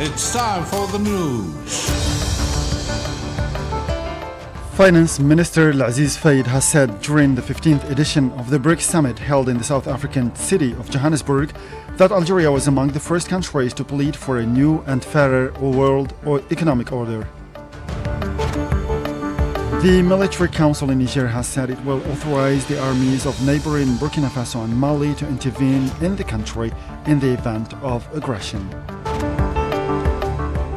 It's time for the news. Finance Minister Al-Aziz Fayed has said during the 15th edition of the BRICS Summit held in the South African city of Johannesburg that Algeria was among the first countries to plead for a new and fairer world economic order. The Military Council in Niger has said it will authorize the armies of neighboring Burkina Faso and Mali to intervene in the country in the event of aggression.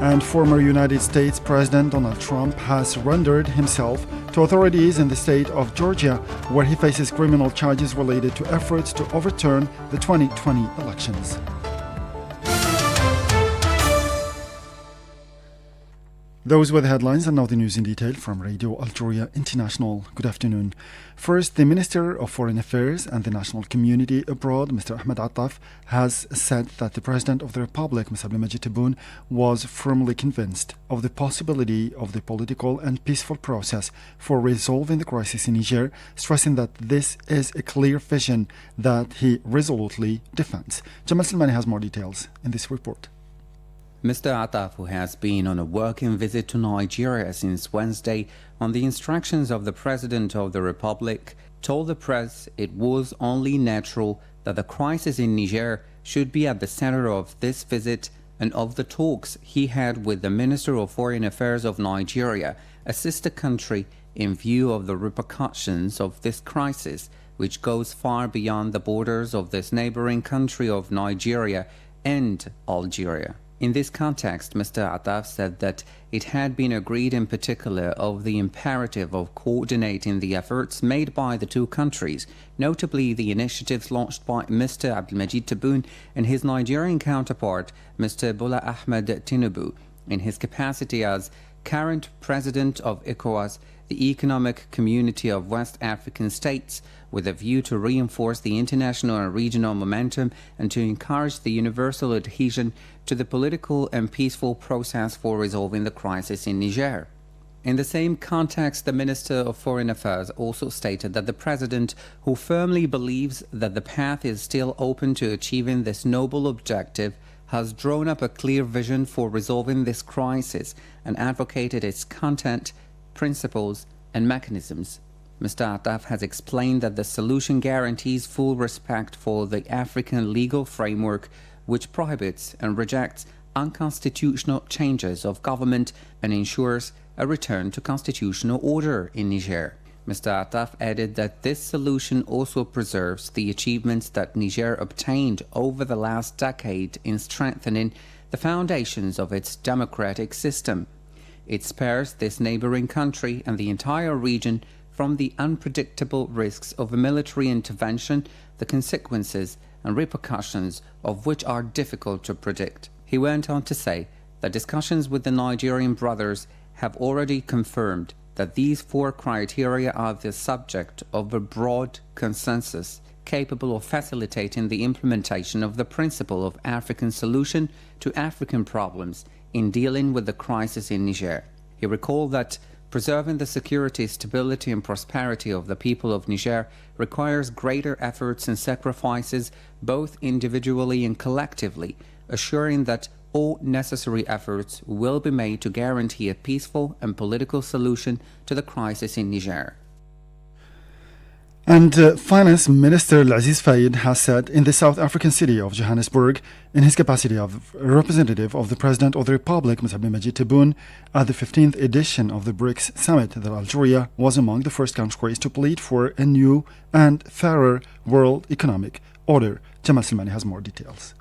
And former United States President Donald Trump has surrendered himself to authorities in the state of Georgia, where he faces criminal charges related to efforts to overturn the 2020 elections. Those were the headlines, and now the news in detail from Radio Algeria International. Good afternoon. First, the Minister of Foreign Affairs and the National Community Abroad, Mr. Ahmed Attaf, has said that the President of the Republic, Mr. Abdelmadjid Tebboune, was firmly convinced of the possibility of the political and peaceful process for resolving the crisis in Niger, stressing that this is a clear vision that he resolutely defends. Jamal Salmani has more details in this report. Mr. Attaf, who has been on a working visit to Nigeria since Wednesday on the instructions of the President of the Republic, told the press it was only natural that the crisis in Niger should be at the center of this visit and of the talks he had with the Minister of Foreign Affairs of Nigeria, a sister country, in view of the repercussions of this crisis, which goes far beyond the borders of this neighboring country of Nigeria and Algeria. In this context, Mr. Attaf said that it had been agreed in particular of the imperative of coordinating the efforts made by the two countries, notably the initiatives launched by Mr. Abdelmadjid Tebboune and his Nigerian counterpart, Mr. Bola Ahmed Tinubu, in his capacity as current President of ECOWAS, the Economic Community of West African States, with a view to reinforce the international and regional momentum and to encourage the universal adhesion to the political and peaceful process for resolving the crisis in Niger. In the same context, the Minister of Foreign Affairs also stated that the President, who firmly believes that the path is still open to achieving this noble objective, has drawn up a clear vision for resolving this crisis and advocated its content, principles and mechanisms. Mr. Attaf has explained that the solution guarantees full respect for the African legal framework, which prohibits and rejects unconstitutional changes of government and ensures a return to constitutional order in Niger. Mr. Attaf added that this solution also preserves the achievements that Niger obtained over the last decade in strengthening the foundations of its democratic system. It spares this neighboring country and the entire region from the unpredictable risks of a military intervention, the consequences and repercussions of which are difficult to predict. He went on to say that discussions with the Nigerian brothers have already confirmed that these four criteria are the subject of a broad consensus capable of facilitating the implementation of the principle of African solution to African problems in dealing with the crisis in Niger. He recalled that preserving the security, stability and prosperity of the people of Niger requires greater efforts and sacrifices both individually and collectively, assuring that all necessary efforts will be made to guarantee a peaceful and political solution to the crisis in Niger. And Finance Minister Al-Aziz Fayed has said in the South African city of Johannesburg, in his capacity of representative of the President of the Republic, Mr. Abdelmadjid Tebboune, at the 15th edition of the BRICS Summit, that Algeria was among the first countries to plead for a new and fairer world economic order. Jamal Salmani has more details.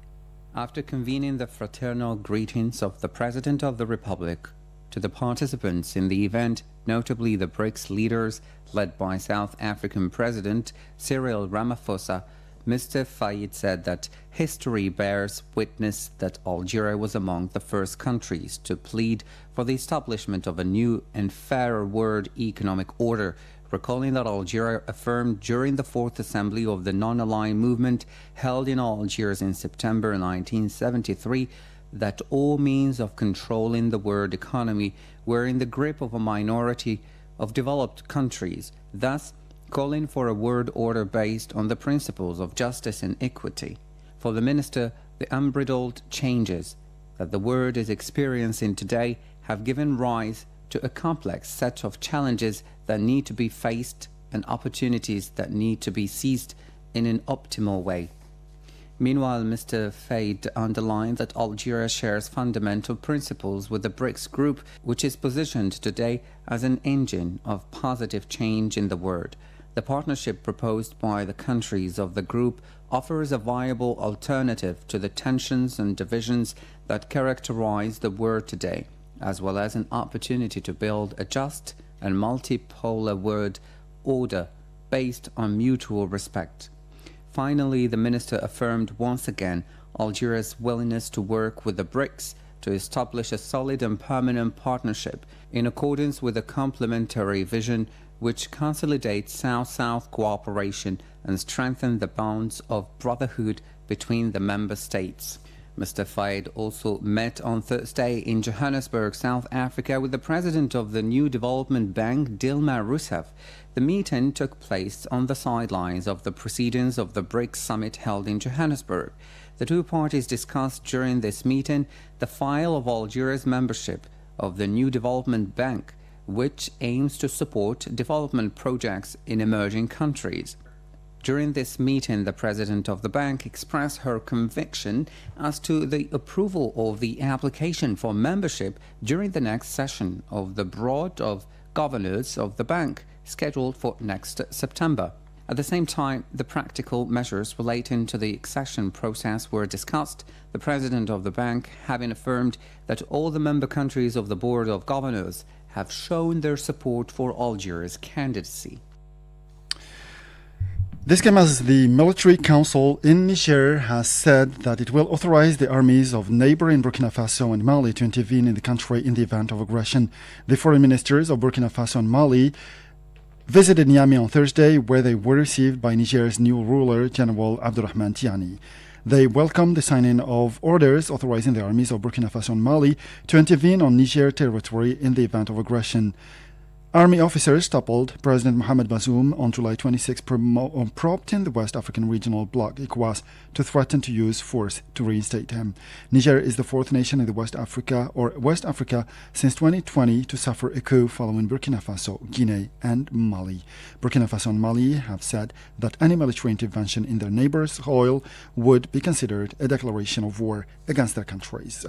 After convening the fraternal greetings of the President of the Republic to the participants in the event, notably the BRICS leaders led by South African President Cyril Ramaphosa, Mr. Fayed said that history bears witness that Algeria was among the first countries to plead for the establishment of a new and fairer world economic order, recalling that Algeria affirmed during the Fourth Assembly of the Non-Aligned Movement held in Algiers in September 1973 that all means of controlling the world economy were in the grip of a minority of developed countries, thus calling for a world order based on the principles of justice and equity. For the minister, the unbridled changes that the world is experiencing today have given rise to a complex set of challenges that need to be faced and opportunities that need to be seized in an optimal way. Meanwhile, Mr. Faid underlined that Algeria shares fundamental principles with the BRICS group, which is positioned today as an engine of positive change in the world. The partnership proposed by the countries of the group offers a viable alternative to the tensions and divisions that characterize the world today, as well as an opportunity to build a just and multipolar world order based on mutual respect. Finally, the minister affirmed once again Algeria's willingness to work with the BRICS to establish a solid and permanent partnership in accordance with a complementary vision which consolidates South-South cooperation and strengthens the bonds of brotherhood between the member states. Mr. Faid also met on Thursday in Johannesburg, South Africa, with the president of the New Development Bank, Dilma Rousseff. The meeting took place on the sidelines of the proceedings of the BRICS summit held in Johannesburg. The two parties discussed during this meeting the file of Algeria's membership of the New Development Bank, which aims to support development projects in emerging countries. During this meeting, the president of the bank expressed her conviction as to the approval of the application for membership during the next session of the Board of Governors of the bank, scheduled for next September. At the same time, the practical measures relating to the accession process were discussed, the president of the bank having affirmed that all the member countries of the Board of Governors have shown their support for Algeria's candidacy. This came as the military council in Niger has said that it will authorize the armies of neighboring Burkina Faso and Mali to intervene in the country in the event of aggression. The foreign ministers of Burkina Faso and Mali visited Niamey on Thursday, where they were received by Niger's new ruler, General Abdurrahman Tiani. They welcomed the signing of orders authorizing the armies of Burkina Faso and Mali to intervene on Niger territory in the event of aggression. Army officers toppled President Mohamed Bazoum on July 26, prompting the West African Regional Bloc, ECOWAS, to threaten to use force to reinstate him. Niger is the fourth nation in the West Africa since 2020 to suffer a coup following Burkina Faso, Guinea, and Mali. Burkina Faso and Mali have said that any military intervention in their neighbors' soil would be considered a declaration of war against their countries.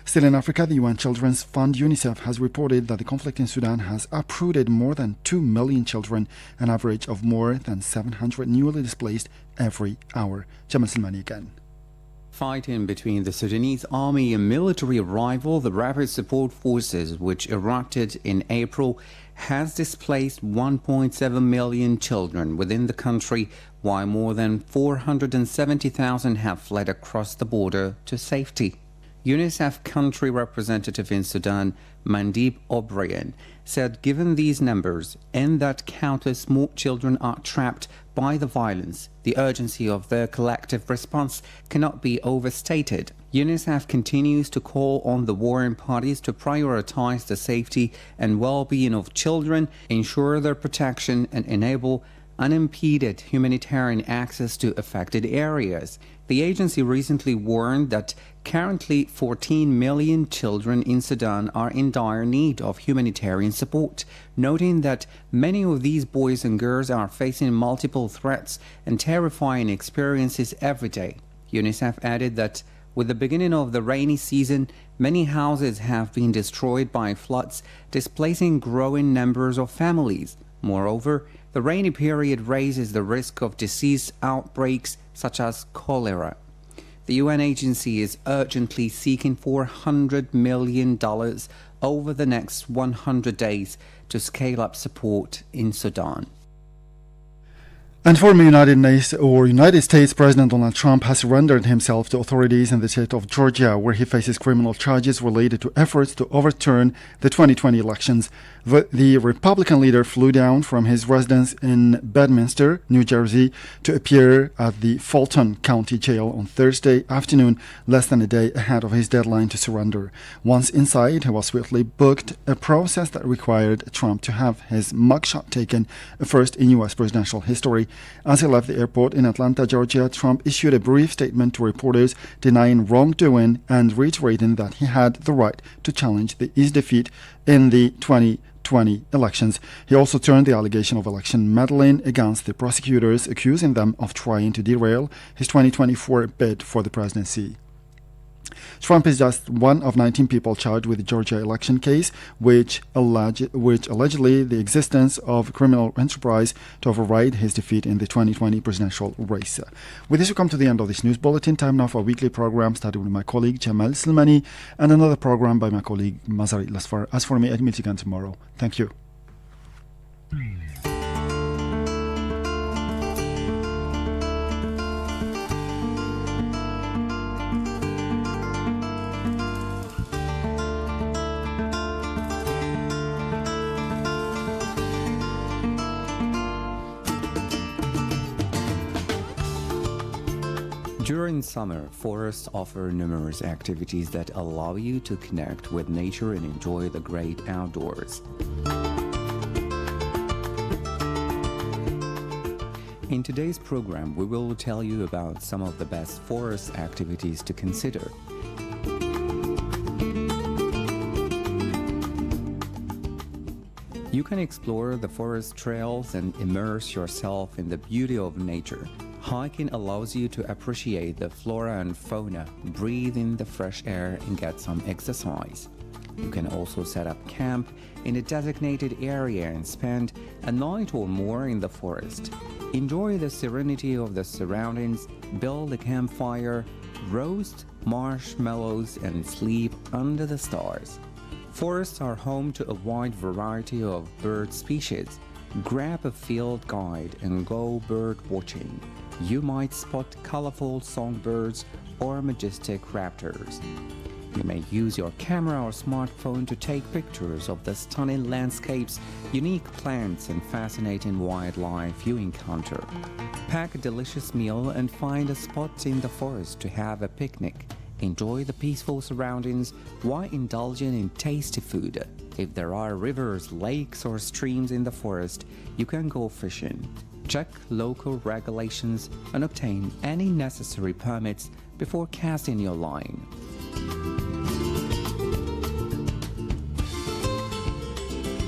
Still in Africa, the UN Children's Fund UNICEF has reported that the conflict in Sudan has uprooted more than 2 million children, an average of more than 700 newly displaced every hour. Jamal Silmani again. Fighting between the Sudanese army and military rival, the Rapid Support Forces, which erupted in April, has displaced 1.7 million children within the country, while more than 470,000 have fled across the border to safety. UNICEF country representative in Sudan, Mandip O'Brien, said given these numbers and that countless more children are trapped by the violence, the urgency of their collective response cannot be overstated. UNICEF continues to call on the warring parties to prioritize the safety and well-being of children, ensure their protection, and enable unimpeded humanitarian access to affected areas. The agency recently warned that currently 14 million children in Sudan are in dire need of humanitarian support, noting that many of these boys and girls are facing multiple threats and terrifying experiences every day. UNICEF added that with the beginning of the rainy season, many houses have been destroyed by floods, displacing growing numbers of families. Moreover, the rainy period raises the risk of disease outbreaks such as cholera. The UN agency is urgently seeking $400 million over the next 100 days to scale up support in Sudan. And former United States President Donald Trump has surrendered himself to authorities in the state of Georgia, where he faces criminal charges related to efforts to overturn the 2020 elections. The Republican leader flew down from his residence in Bedminster, New Jersey, to appear at the Fulton County Jail on Thursday afternoon, less than a day ahead of his deadline to surrender. Once inside, he was swiftly booked, a process that required Trump to have his mugshot taken, a first in U.S. presidential history. As he left the airport in Atlanta, Georgia, Trump issued a brief statement to reporters denying wrongdoing and reiterating that he had the right to challenge his defeat in the 2020 elections. He also turned the allegation of election meddling against the prosecutors, accusing them of trying to derail his 2024 bid for the presidency. Trump is just one of 19 people charged with the Georgia election case, which allegedly the existence of criminal enterprise to override his defeat in the 2020 presidential race. With this, we come to the end of this news bulletin. Time now for a weekly program starting with my colleague Jamal Silmani and another program by my colleague Mazari Lasfar. As for me, I'll meet you again tomorrow. Thank you. During summer, forests offer numerous activities that allow you to connect with nature and enjoy the great outdoors. In today's program, we will tell you about some of the best forest activities to consider. You can explore the forest trails and immerse yourself in the beauty of nature. Hiking allows you to appreciate the flora and fauna, breathe in the fresh air, and get some exercise. You can also set up camp in a designated area and spend a night or more in the forest. Enjoy the serenity of the surroundings, build a campfire, roast marshmallows, and sleep under the stars. Forests are home to a wide variety of bird species. Grab a field guide and go bird watching. You might spot colorful songbirds or majestic raptors. You may use your camera or smartphone to take pictures of the stunning landscapes, unique plants, and fascinating wildlife you encounter. Pack a delicious meal and find a spot in the forest to have a picnic. Enjoy the peaceful surroundings while indulging in tasty food. If there are rivers, lakes, or streams in the forest, you can go fishing. Check local regulations and obtain any necessary permits before casting your line.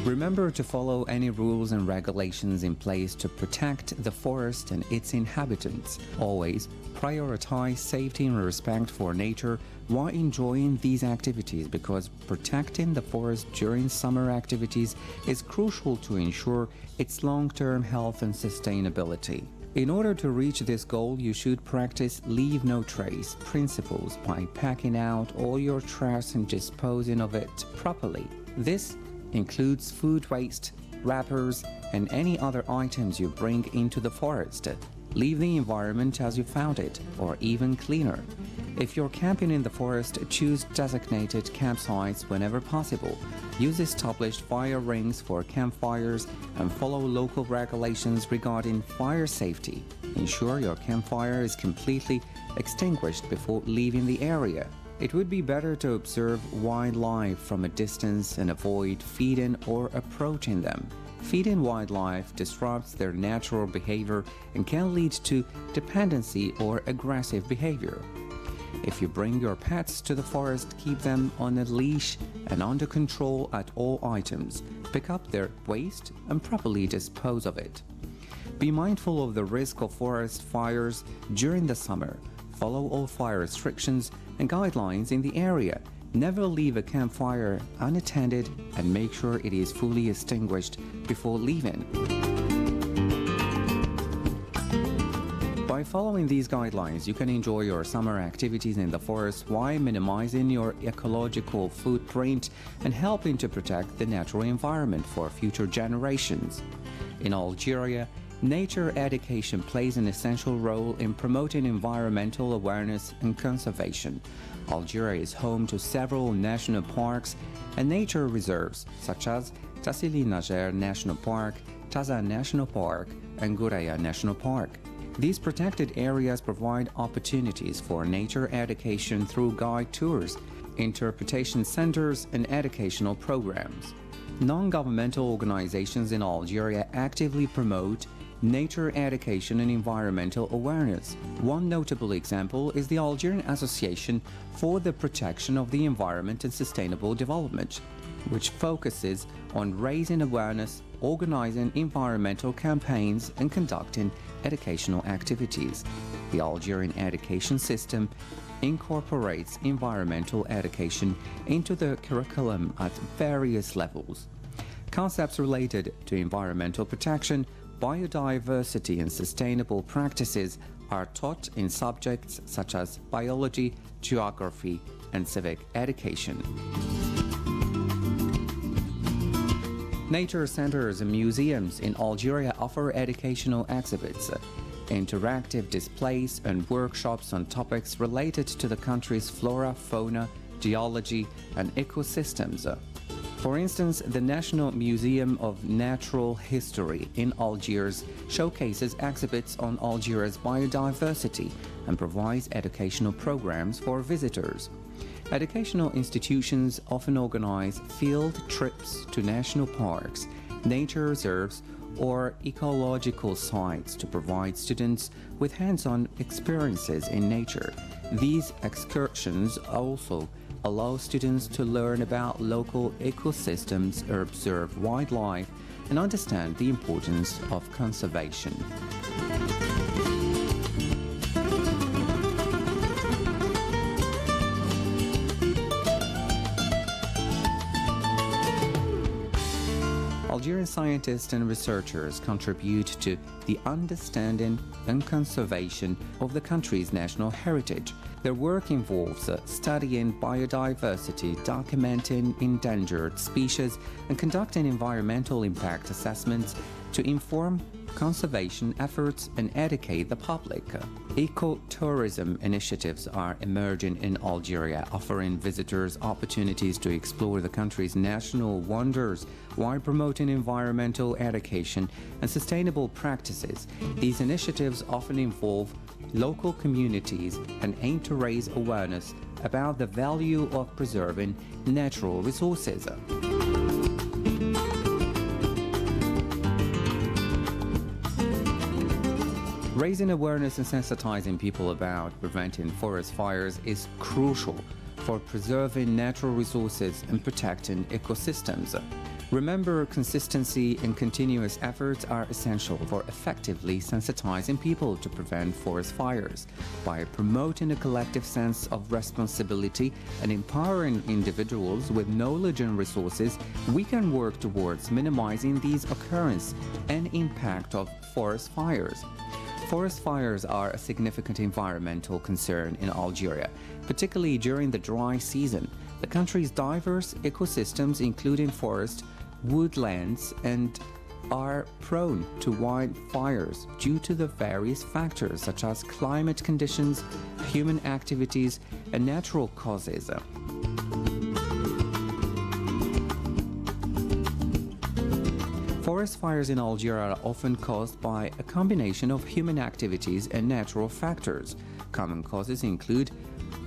Remember to follow any rules and regulations in place to protect the forest and its inhabitants. Always prioritize safety and respect for nature while enjoying these activities, because protecting the forest during summer activities is crucial to ensure its long-term health and sustainability. In order to reach this goal, you should practice leave no trace principles by packing out all your trash and disposing of it properly. This includes food waste, wrappers, and any other items you bring into the forest. Leave the environment as you found it, or even cleaner. If you're camping in the forest, choose designated campsites whenever possible. Use established fire rings for campfires and follow local regulations regarding fire safety. Ensure your campfire is completely extinguished before leaving the area. It would be better to observe wildlife from a distance and avoid feeding or approaching them. Feeding wildlife disrupts their natural behavior and can lead to dependency or aggressive behavior. If you bring your pets to the forest, keep them on a leash and under control at all items. Pick up their waste and properly dispose of it. Be mindful of the risk of forest fires during the summer. Follow all fire restrictions and guidelines in the area. Never leave a campfire unattended and make sure it is fully extinguished before leaving. By following these guidelines, you can enjoy your summer activities in the forest while minimizing your ecological footprint and helping to protect the natural environment for future generations. In Algeria, nature education plays an essential role in promoting environmental awareness and conservation. Algeria is home to several national parks and nature reserves, such as Tassili Najer National Park, Taza National Park, and Gouraya National Park. These protected areas provide opportunities for nature education through guide tours, interpretation centers, and educational programs. Non-governmental organizations in Algeria actively promote nature education and environmental awareness. One notable example is the Algerian Association for the Protection of the Environment and Sustainable Development, which focuses on raising awareness, organizing environmental campaigns, and conducting educational activities. The Algerian education system incorporates environmental education into the curriculum at various levels. Concepts related to environmental protection, biodiversity, and sustainable practices are taught in subjects such as biology, geography, and civic education. Nature centers and museums in Algeria offer educational exhibits, interactive displays, and workshops on topics related to the country's flora, fauna, geology, and ecosystems. For instance, the National Museum of Natural History in Algiers showcases exhibits on Algeria's biodiversity and provides educational programs for visitors. Educational institutions often organize field trips to national parks, nature reserves, or ecological sites to provide students with hands-on experiences in nature. These excursions also allow students to learn about local ecosystems, observe wildlife, and understand the importance of conservation. Algerian scientists and researchers contribute to the understanding and conservation of the country's national heritage. Their work involves studying biodiversity, documenting endangered species, and conducting environmental impact assessments to inform conservation efforts and educate the public. Ecotourism initiatives are emerging in Algeria, offering visitors opportunities to explore the country's national wonders while promoting environmental education and sustainable practices. These initiatives often involve local communities and aim to raise awareness about the value of preserving natural resources. Raising awareness and sensitizing people about preventing forest fires is crucial for preserving natural resources and protecting ecosystems. Remember, consistency and continuous efforts are essential for effectively sensitizing people to prevent forest fires. By promoting a collective sense of responsibility and empowering individuals with knowledge and resources, we can work towards minimizing these occurrence and impact of forest fires. Forest fires are a significant environmental concern in Algeria, particularly during the dry season. The country's diverse ecosystems, including forest, woodlands, and are prone to wildfires due to the various factors such as climate conditions, human activities, and natural causes. Forest fires in Algeria are often caused by a combination of human activities and natural factors. Common causes include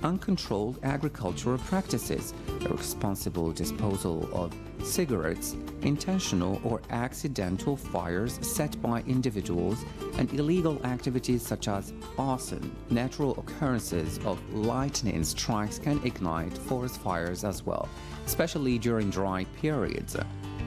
uncontrolled agricultural practices, irresponsible disposal of cigarettes, intentional or accidental fires set by individuals, and illegal activities such as arson. Natural occurrences of lightning strikes can ignite forest fires as well, especially during dry periods.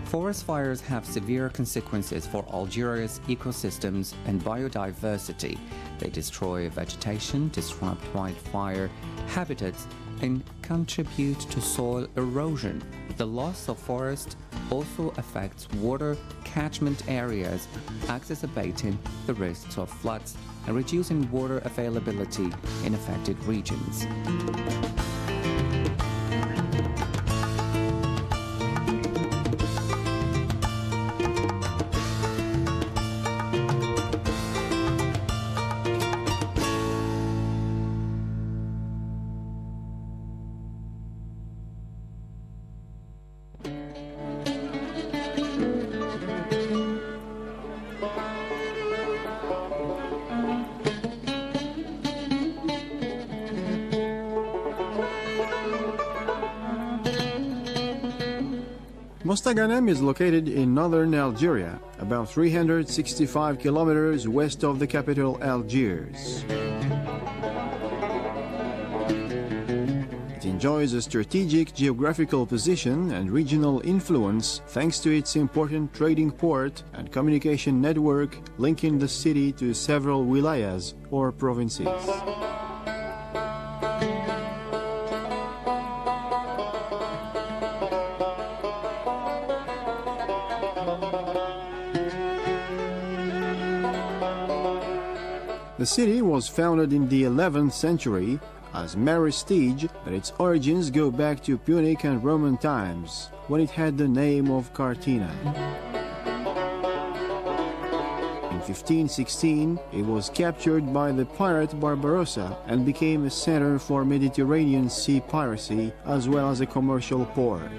Forest fires have severe consequences for Algeria's ecosystems and biodiversity. They destroy vegetation, disrupt wildfire habitats, and contribute to soil erosion. The loss of forest also affects water catchment areas, exacerbating the risks of floods and reducing water availability in affected regions. Mostaganem is located in northern Algeria, about 365 kilometers west of the capital Algiers. It enjoys a strategic geographical position and regional influence thanks to its important trading port and communication network linking the city to several wilayas or provinces. The city was founded in the 11th century as Maristige, but its origins go back to Punic and Roman times, when it had the name of Cartina. In 1516, it was captured by the pirate Barbarossa and became a center for Mediterranean sea piracy as well as a commercial port.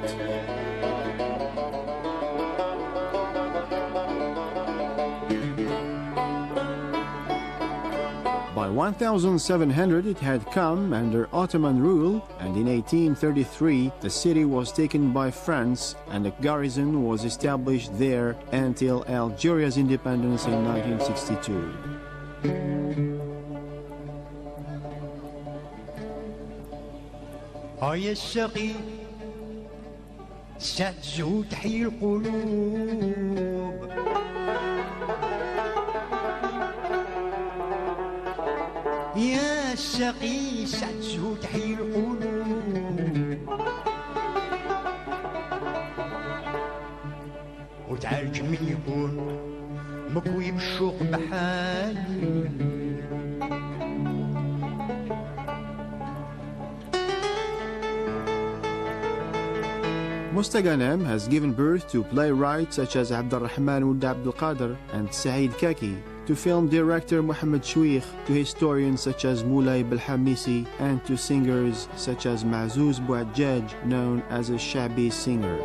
By 1700 it had come under Ottoman rule, and in 1833 the city was taken by France and a garrison was established there until Algeria's independence in 1962. يا السقي ستزو تحيي القلوب يا السقي ستزو تحيي القلوب وتعالج من يكون مكوي بالشوق بحالي Mostaganem has given birth to playwrights such as Abdelrahman Ould Abdel Qadir and Saïd Kaki, to film director Mohamed Chouikh, to historians such as Moulay Belhamisi, and to singers such as Mazouz Bouadjadj, known as a Shabi singer.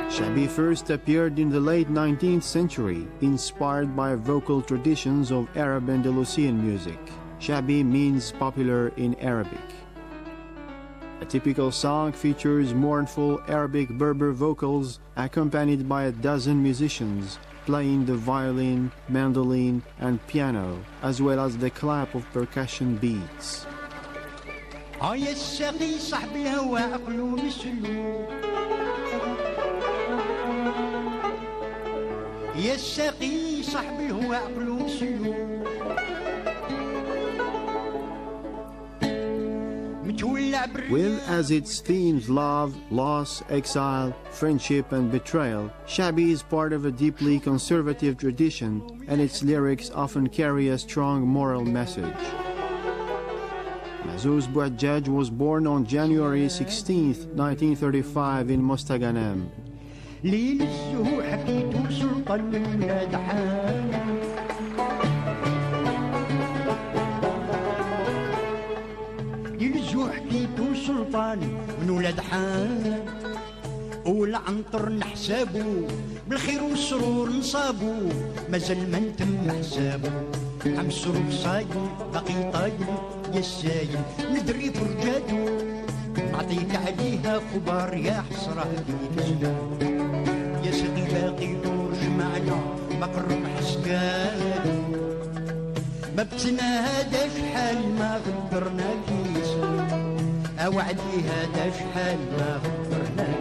Shabi first appeared in the late 19th century, inspired by vocal traditions of Arab Andalusian music. Shabi means popular in Arabic. A typical song features mournful Arabic Berber vocals accompanied by a dozen musicians playing the violin, mandolin, and piano, as well as the clap of percussion beats. يا السقي صاحب الهوى عقله مسلوب يا السقي صاحب الهوى عقله مسلوب With as its themes love, loss, exile, friendship, and betrayal, Shabi is part of a deeply conservative tradition, and its lyrics often carry a strong moral message. Mazouz Bouadjadj was born on January 16, 1935 in Mostaganem. سلطان من ولاد حان والعنطر نحسابو بالخير والسرور نصابو مازال ما نتم حسابو عم السرور صايم باقي طايم يا السايم ندري فرجاتو نعطيك عليها كبار يا حسره بيتزلو يا سقي باقي نور جمعنا مقر حسكاتو ما بتنا هذا شحال ما غدرنا كيس أوعدي هذا شحال ما غدرنا.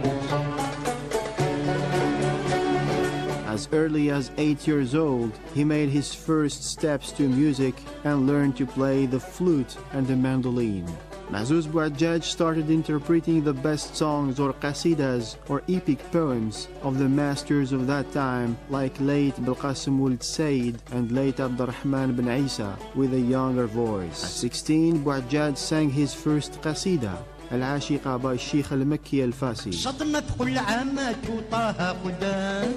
As early as 8 years old, he made his first steps to music and learned to play the flute and the mandolin. Mazouz Bouadjadj started interpreting the best songs or qasidas or epic poems of the masters of that time, like late Belqasim Ould Said and late Abdelrahman Ben Isa, with a younger voice. At 16, Bouadjadj sang his first qasida, Al-Ashiqa by Sheikh Al-Makki Al-Fasi. صدمت كل عامات وطاها قدام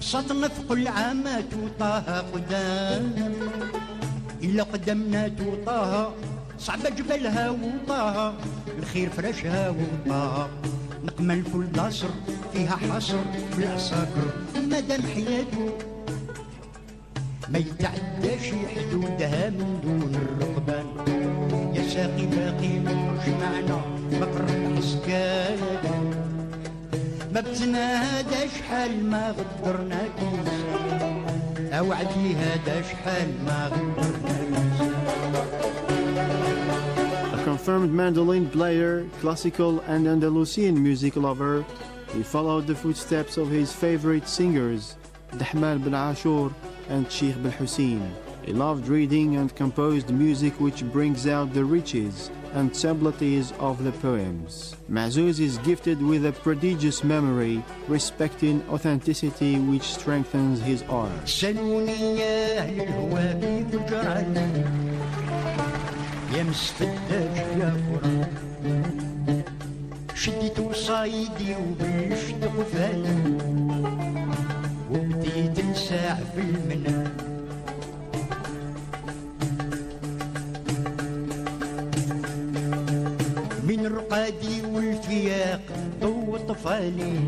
صدمت كل عامات وطاها قدام إلا قدمنا وطاها صعبة جبلها وطاها الخير فرشها وطاها نقمل في البلاصر فيها حصر في العساكر مادام حياته ما يتعداش حدودها من دون الرقبان يا ساقي باقي مش معنا مقرن حسكايا ما بتنادى شحال ما غدرنا كيس اوعدي هذا شحال ما غدرنا A confirmed mandolin player, classical and Andalusian music lover, he followed the footsteps of his favorite singers, Dahmal bin Ashur and Sheikh bin Hussein. He loved reading and composed music which brings out the riches and subtleties of the poems. Mahzouz is gifted with a prodigious memory, respecting authenticity which strengthens his art. سلوني يا أهل الهوى في فجران يا مستداج يا فران شديت وصايدي وبلشت غفال وبديت نساع في المنام من رقادي والفياق ضو طفالي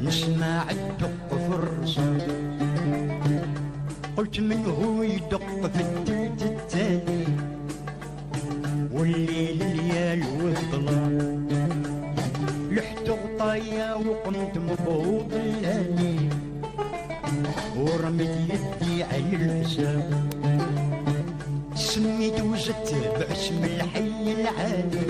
نسمع الدق في الرصاص قلت من هو يدق في التلت التالي والليل ليال والظلام لحت غطايا وقمت مفوض الليالي ورميت يدي على الحساب سميت وزدت باسم الحي العالي